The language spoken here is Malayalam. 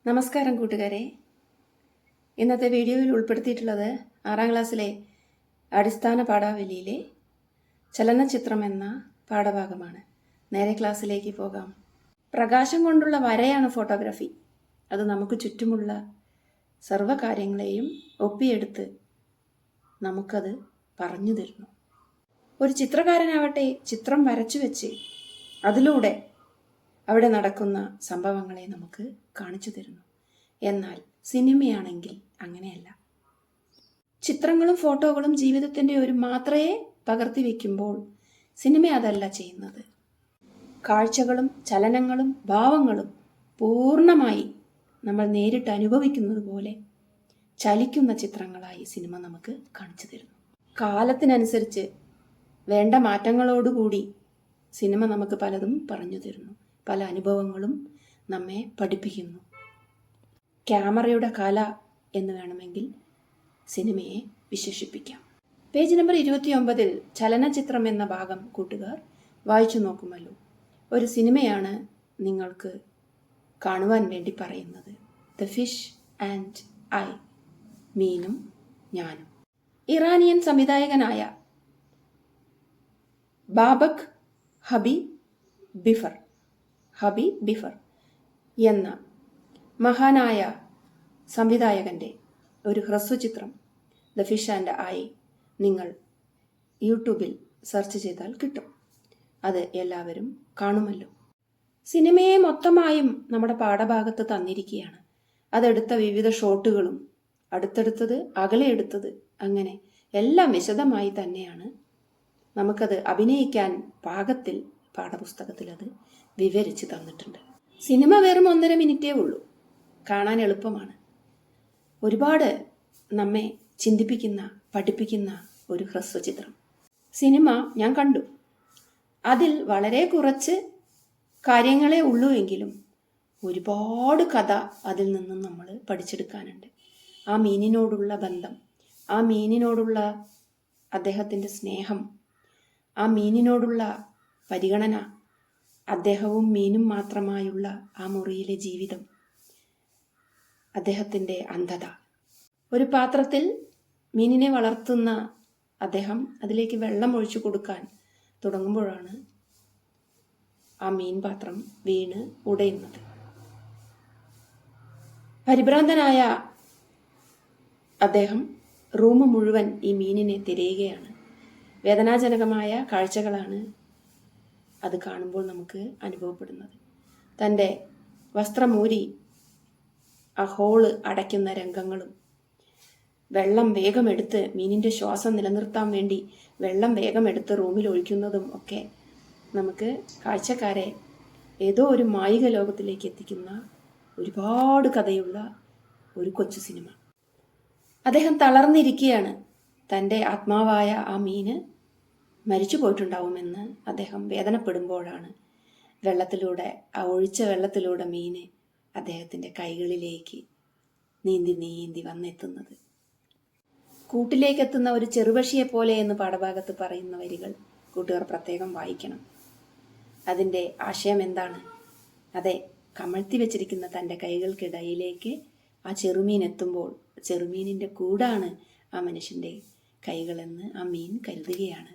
നമസ്കാരം കൂട്ടുകാരെ. ഇന്നത്തെ വീഡിയോയിൽ ഉൾപ്പെടുത്തിയിട്ടുള്ളത് 6ാം ക്ലാസ്സിലെ അടിസ്ഥാന പാഠാവലിയിലെ ചലനചിത്രം എന്ന പാഠഭാഗമാണ്. നേരെ ക്ലാസ്സിലേക്ക് പോകാം. പ്രകാശം കൊണ്ടുള്ള വരയാണ് ഫോട്ടോഗ്രാഫി. അത് നമുക്ക് ചുറ്റുമുള്ള സർവ്വകാര്യങ്ങളെയും ഒപ്പിയെടുത്ത് നമുക്കത് പറഞ്ഞു തരുന്നു. ഒരു ചിത്രകാരനാവട്ടെ ചിത്രം വരച്ചു വെച്ച് അതിലൂടെ അവിടെ നടക്കുന്ന സംഭവങ്ങളെ നമുക്ക് കാണിച്ചു തരുന്നു. എന്നാൽ സിനിമയാണെങ്കിൽ അങ്ങനെയല്ല. ചിത്രങ്ങളും ഫോട്ടോകളും ജീവിതത്തിൻ്റെ ഒരു മാത്രയെ പകർത്തി വയ്ക്കുമ്പോൾ സിനിമ അതല്ല ചെയ്യുന്നത്. കാഴ്ചകളും ചലനങ്ങളും ഭാവങ്ങളും പൂർണ്ണമായി നമ്മൾ നേരിട്ട് അനുഭവിക്കുന്നത് പോലെ ചലിക്കുന്ന ചിത്രങ്ങളായി സിനിമ നമുക്ക് കാണിച്ചു തരുന്നു. കാലത്തിനനുസരിച്ച് വേണ്ട മാറ്റങ്ങളോടുകൂടി സിനിമ നമുക്ക് പലതും പറഞ്ഞു തരുന്നു. പല അനുഭവങ്ങളും നമ്മെ പഠിപ്പിക്കുന്നു. ക്യാമറയുടെ കല എന്ന് വേണമെങ്കിൽ സിനിമയെ വിശേഷിപ്പിക്കാം. പേജ് നമ്പർ 29 ചലനചിത്രം എന്ന ഭാഗം കൂട്ടുകാർ വായിച്ചു നോക്കുമല്ലോ. ഒരു സിനിമയാണ് നിങ്ങൾക്ക് കാണുവാൻ വേണ്ടി പറയുന്നത്. ദ ഫിഷ് ആൻഡ് ഐ, മീനും ഞാനും. ഇറാനിയൻ സംവിധായകനായ ബാബക് ഹബി ബിഫർ എന്ന മഹാനായ സംവിധായകൻ്റെ ഒരു ഹ്രസ്വചിത്രം ദ ഫിഷ് ആൻഡ് ഐ നിങ്ങൾ യൂട്യൂബിൽ സെർച്ച് ചെയ്താൽ കിട്ടും. അത് എല്ലാവരും കാണുമല്ലോ. സിനിമയെ മൊത്തമായും നമ്മുടെ പാഠഭാഗത്ത് തന്നിരിക്കുകയാണ്. അതെടുത്ത വിവിധ ഷോട്ടുകളും അടുത്തടുത്തത് അകലെ എടുത്തത് അങ്ങനെ എല്ലാം വിശദമായി തന്നെയാണ് നമുക്കത് അഭിനയിക്കാൻ പാകത്തിൽ പാഠപുസ്തകത്തിൽ അത് വിവരിച്ച് തന്നിട്ടുണ്ട്. സിനിമ വെറും 1.5 മിനിറ്റേ ഉള്ളൂ. കാണാൻ എളുപ്പമാണ്. ഒരുപാട് നമ്മെ ചിന്തിപ്പിക്കുന്ന പഠിപ്പിക്കുന്ന ഒരു ഹ്രസ്വചിത്രം. സിനിമ ഞാൻ കണ്ടു. അതിൽ വളരെ കുറച്ച് കാര്യങ്ങളേ ഉള്ളൂ എങ്കിലും ഒരുപാട് കഥ അതിൽ നിന്നും നമ്മൾ പഠിച്ചെടുക്കാനുണ്ട്. ആ മീനിനോടുള്ള ബന്ധം, ആ മീനിനോടുള്ള അദ്ദേഹത്തിൻ്റെ സ്നേഹം, ആ മീനിനോടുള്ള പരിഗണന, അദ്ദേഹവും മീനും മാത്രമായുള്ള ആ മുറിയിലെ ജീവിതം, അദ്ദേഹത്തിൻ്റെ അന്ധത. ഒരു പാത്രത്തിൽ മീനിനെ വളർത്തുന്ന അദ്ദേഹം അതിലേക്ക് വെള്ളം ഒഴിച്ചു കൊടുക്കാൻ തുടങ്ങുമ്പോഴാണ് ആ മീൻ പാത്രം വീണ് ഉടയുന്നത്. പരിഭ്രാന്തനായ അദ്ദേഹം റൂം മുഴുവൻ ഈ മീനിനെ തിരയുകയാണ്. വേദനാജനകമായ കാഴ്ചകളാണ് അത് കാണുമ്പോൾ നമുക്ക് അനുഭവപ്പെടുന്നത്. തൻ്റെ വസ്ത്രമൂരി ആ ഹോള് അടയ്ക്കുന്ന രംഗങ്ങളും വെള്ളം വേഗം എടുത്ത് മീനിൻ്റെ ശ്വാസം നിലനിർത്താൻ വേണ്ടി വെള്ളം വേഗം എടുത്ത് റൂമിൽ ഒഴിക്കുന്നതും ഒക്കെ നമുക്ക് കാഴ്ചക്കാരെ ഏതോ ഒരു മായിക ലോകത്തിലേക്ക് എത്തിക്കുന്ന ഒരുപാട് കഥയുള്ള ഒരു കൊച്ചു സിനിമ. അദ്ദേഹം തളർന്നിരിക്കുകയാണ്. തൻ്റെ ആത്മാവായ ആ മീന് മരിച്ചു പോയിട്ടുണ്ടാവുമെന്ന് അദ്ദേഹം വേദനപ്പെടുമ്പോഴാണ് വെള്ളത്തിലൂടെ, ആ ഒഴിച്ച വെള്ളത്തിലൂടെ മീന് അദ്ദേഹത്തിൻ്റെ കൈകളിലേക്ക് നീന്തി വന്നെത്തുന്നത്. കൂട്ടിലേക്കെത്തുന്ന ഒരു ചെറുപക്ഷിയെ പോലെ എന്ന് പാഠഭാഗത്ത് പറയുന്ന വരികൾ കൂട്ടുകാർ പ്രത്യേകം വായിക്കണം. അതിൻ്റെ ആശയം എന്താണ്? അതെ, കമഴ്ത്തി വെച്ചിരിക്കുന്ന തൻ്റെ കൈകൾക്കിടയിലേക്ക് ആ ചെറുമീൻ എത്തുമ്പോൾ ചെറുമീനിൻ്റെ കൂടാണ് ആ മനുഷ്യൻ്റെ കൈകളെന്ന് ആ മീൻ കരുതുകയാണ്.